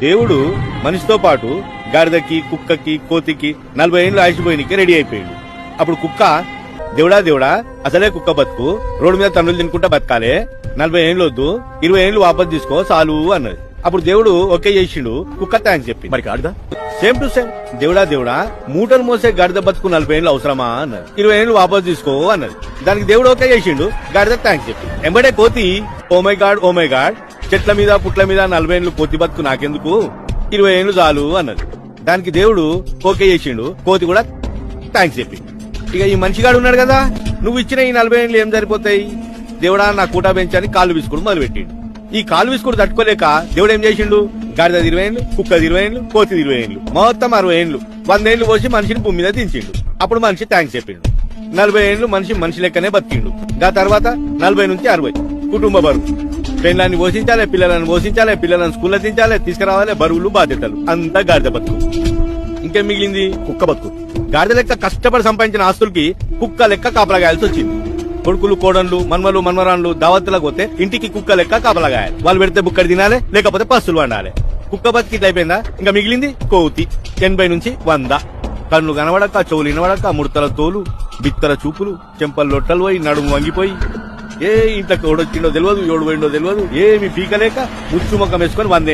దేవుడు మనిషితో పాటు గాడిదకి, కుక్కకి, కోతికి 40 ఏళ్ళు ఆయుషిపోయినకి రెడీ అయిపోయాడు. అప్పుడు కుక్క, దేవుడా దేవుడా అసలే కుక్క బతుకు, రోడ్డు మీద తన్నులు తినుకుంటా బతకాలే, 40 ఏళ్ళు వద్దు, 20 ఏళ్ళు వాపస్ తీసుకో చాలు అన్నది. అప్పుడు దేవుడు ఓకే చేసిండు, కుక్క థ్యాంక్స్ చెప్పి. మరి గాడిద సేమ్ టు సేమ్, దేవుడా దేవుడా మూటలు మోసే గాడిద బతుకు 40 ఏళ్ళు అవసరమా అన్నది. 20 ఏళ్ళు వాపస్ తీసుకో అన్నది. దానికి దేవుడు ఓకే చేసిండు, గాడిద థ్యాంక్స్ చెప్పి. ఎంబడే కోతి, ఓ మై గాడ్ చెట్ల మీద పుట్ల మీద 40 ఏళ్ళు కోతి బతుకు నాకెందుకు, 20 ఏళ్ళు చాలు అన్నది. దానికి దేవుడు ఓకే చేసిండు, కోతి కూడా థ్యాంక్స్ చెప్పి. ఇక ఈ మనిషిగాడు ఉన్నాడు కదా, నువ్వు ఇచ్చిన ఈ 40 ఏళ్ళు ఏం సరిపోతాయి, దేవుడా నా కూటా పెంచని కాళ్ళు విసుకుడు మొదలు పెట్టిండు. ఈ కాళ్ళు విసుకుడు తట్టుకోలేక దేవుడు ఏం చేసిండు, గాడిద 20 ఏళ్ళు, కుక్క 20 ఏళ్ళు, కోతి 20 ఏళ్ళు, మొత్తం 60 ఏళ్ళు, 100 ఏళ్ళు పోసి మనిషిని భూమి మీద దించిండు. అప్పుడు మనిషి థ్యాంక్స్ చెప్పిండు. 40 ఏళ్ళు మనిషి లెక్కనే బతికిండు. దా తర్వాత 40 నుంచి 60 కుటుంబ బరువు, పెళ్ళాన్ని పోషించాలి, పిల్లలను పోషించాలి, పిల్లలను స్కూల్లో దించాలి, తీసుకురావాలి, బరువులు బాధ్యతలు, అంతా గాడిద బతుకు. ఇంకేం మిగిలింది, కుక్క బతుకు. గాడిద లెక్క కష్టపడి సంపాదించిన ఆస్తులకి కుక్క లెక్క కాపలాగాయాల్సి వచ్చింది. కొడుకులు, కోడన్లు, మన్మలు, మన్మరాన్లు దావత్తులకు పోతే ఇంటికి కుక్క లెక్క కాపలాగాయాలి. వాళ్ళు పెడితే బుక్కడి తినాలి, లేకపోతే పస్తులు వండాలి. కుక్క బతికి ఇట్లా అయిపోయిందా, ఇంకా మిగిలింది కోతి. 80 నుంచి 100. కన్ను కనబడక, చెవులు వినబడక, ముడతల తోలు, బిత్తర చూపులు, చెంపలు లొట్టలు పోయి, నడుము వంగిపోయి, ఏ ఇంట్లోకి ఎవడొచ్చిండో తెలియదు, ఎవడు పోయిండో తెలియదు, ఏమి పీకలేక ముచ్చు ముఖం వేసుకొని 100 ఏళ్ళ